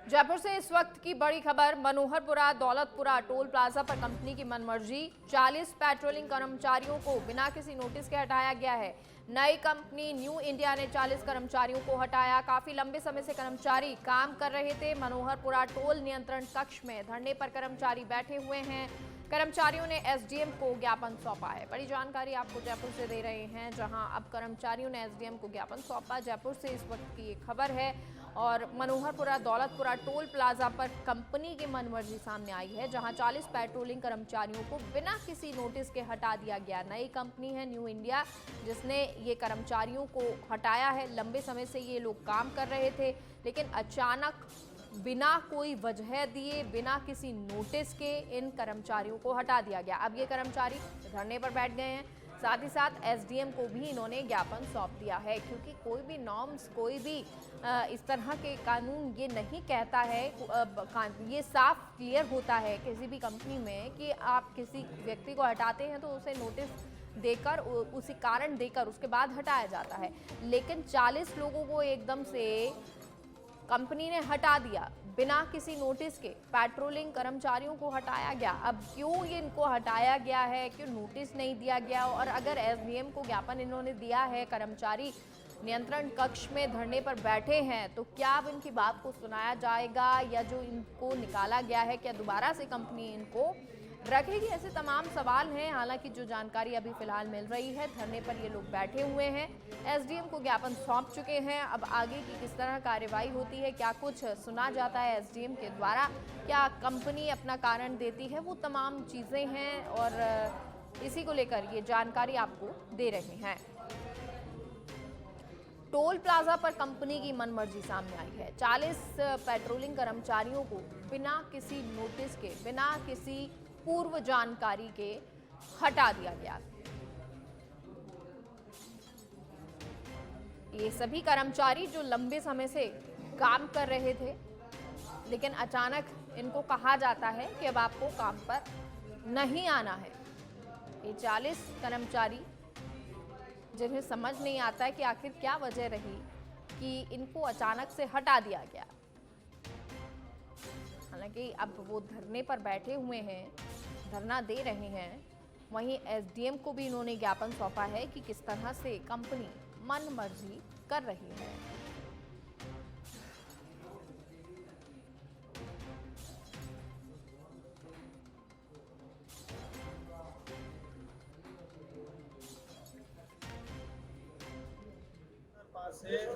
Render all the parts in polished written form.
जयपुर से इस वक्त की बड़ी खबर। मनोहरपुरा दौलतपुरा टोल प्लाजा पर कंपनी की मनमर्जी 40 पेट्रोलिंग कर्मचारियों को बिना किसी नोटिस के हटाया गया है। नई कंपनी न्यू इंडिया ने 40 कर्मचारियों को हटाया। काफी लंबे समय से कर्मचारी काम कर रहे थे। मनोहरपुरा टोल नियंत्रण कक्ष में धरने पर कर्मचारी बैठे हुए हैं। कर्मचारियों ने एसडीएम को ज्ञापन सौंपा है। बड़ी जानकारी आपको जयपुर से दे रहे हैं, जहां अब कर्मचारियों ने एसडीएम को ज्ञापन सौंपा। जयपुर से इस वक्त की एक खबर है और मनोहरपुरा दौलतपुरा टोल प्लाजा पर कंपनी की मनमर्जी सामने आई है, जहां 40 पेट्रोलिंग कर्मचारियों को बिना किसी नोटिस के हटा दिया गया। नई कंपनी है न्यू इंडिया, जिसने ये कर्मचारियों को हटाया है। लंबे समय से ये लोग काम कर रहे थे, लेकिन अचानक बिना कोई वजह दिए, बिना किसी नोटिस के इन कर्मचारियों को हटा दिया गया। अब ये कर्मचारी धरने पर बैठ गए हैं। साथ ही साथ एसडीएम को भी इन्होंने ज्ञापन सौंप दिया है, क्योंकि कोई भी नॉर्म्स, कोई भी इस तरह के कानून ये नहीं कहता है, ये साफ क्लियर होता है किसी भी कंपनी में कि आप किसी व्यक्ति को हटाते हैं तो उसे नोटिस देकर, उसी कारण देकर उसके बाद हटाया जाता है। लेकिन 40 लोगों को एकदम से कंपनी ने हटा दिया बिना किसी नोटिस के। पेट्रोलिंग कर्मचारियों को हटाया गया। अब क्यों ये इनको हटाया गया है, क्यों नोटिस नहीं दिया गया, और अगर एसडीएम को ज्ञापन इन्होंने दिया है, कर्मचारी नियंत्रण कक्ष में धरने पर बैठे हैं, तो क्या अब इनकी बात को सुनाया जाएगा, या जो इनको निकाला गया है क्या दोबारा से कंपनी इनको रखेगी? ऐसे तमाम सवाल हैं। हालांकि जो जानकारी अभी फिलहाल मिल रही है, धरने पर ये लोग बैठे हुए हैं, एसडीएम को ज्ञापन सौंप चुके हैं। अब आगे की किस तरह कार्रवाई होती है, क्या कुछ सुना जाता है एसडीएम के द्वारा, क्या कंपनी अपना कारण देती है, वो तमाम चीज़ें हैं और इसी को लेकर ये जानकारी आपको दे रहे हैं। टोल प्लाजा पर कंपनी की मनमर्जी सामने आई है। 40 पेट्रोलिंग कर्मचारियों को बिना किसी नोटिस के, बिना किसी पूर्व जानकारी के हटा दिया गया। ये सभी कर्मचारी जो लंबे समय से काम कर रहे थे, लेकिन अचानक इनको कहा जाता है कि अब आपको काम पर नहीं आना है। ये 40 कर्मचारी जिन्हें समझ नहीं आता है कि आखिर क्या वजह रही कि इनको अचानक से हटा दिया गया। हालांकि अब वो धरने पर बैठे हुए हैं, धरना दे रहे हैं। वहीं एसडीएम को भी इन्होंने ज्ञापन सौंपा है कि किस तरह से कंपनी मनमर्जी कर रही है।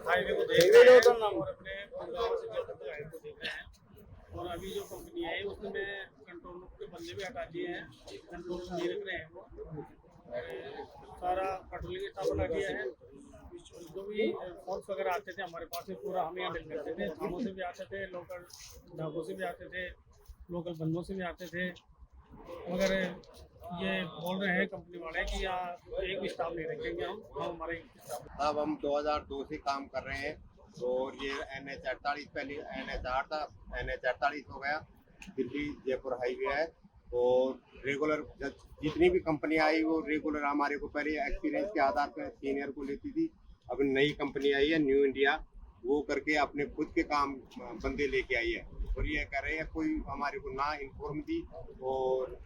हाईवे को देख रहे हैं और अपने गाँव से जलकर हाईवे को देख रहे हैं। और अभी जो कंपनी है उसमें कंट्रोल रूम के बंदे भी हटा दिए हैं, कंट्रोल रूम नहीं रख रहे हैं वो। सारा पेट्रोलिंग स्टाफ हटा दिया है। जो भी फोर्स वगैरह आते थे हमारे पास में, पूरा हम यहाँ डील करते थे। थानों से भी आते थे, लोकल ढाबों से भी आते थे, लोकल बंदों से भी आते थे। मगर ये बोल रहे हैं कंपनी वाले कि यहाँ एक भी स्टाफ नहीं रखेंगे, हम हमारे अब हम 2002 से काम कर रहे हैं। और ये NH 48 पहले NH 8 था, NH 48 हो गया। दिल्ली जयपुर हाईवे है। और रेगुलर जितनी भी कंपनी आई वो रेगुलर हमारे को पहले एक्सपीरियंस के आधार पर सीनियर को लेती थी। अब नई कंपनी आई है न्यू इंडिया, वो करके अपने खुद के काम बंदे लेके आई है। और ये कह रहे हैं कोई हमारे को ना इन्फॉर्म दी और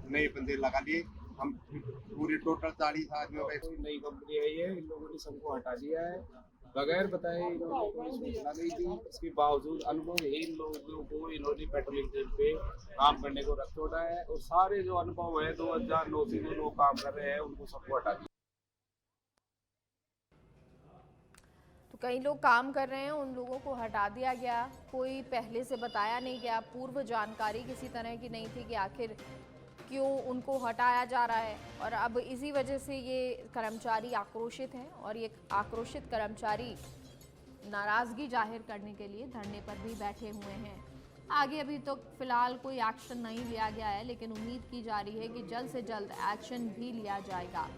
नए बंदे लगा लिए। हम पूरे टोटल 40 आदमियों का। कोई नई कंपनी आई है, इन लोगों ने सबको हटा दिया है बगैर बताए। इन्होंने कोई सूचना नहीं दी, इसके बावजूद अनुभवहीन लोगों को इन्होंने पेट्रोलिंग पे काम करने को रख छोड़ा है। और सारे जो अनुभव है 2009 से जो लोग काम कर रहे हैं उनको सबको हटा दिया। तो कई लोग काम कर रहे हैं, उन लोगों को हटा दिया गया। कोई पहले से बताया नहीं गया, पूर्व जानकारी किसी तरह की नहीं थी कि आखिर क्यों उनको हटाया जा रहा है। और अब इसी वजह से ये कर्मचारी आक्रोशित हैं और ये आक्रोशित कर्मचारी नाराज़गी जाहिर करने के लिए धरने पर भी बैठे हुए हैं। आगे अभी तो फिलहाल कोई एक्शन नहीं लिया गया है, लेकिन उम्मीद की जा रही है कि जल्द से जल्द एक्शन भी लिया जाएगा।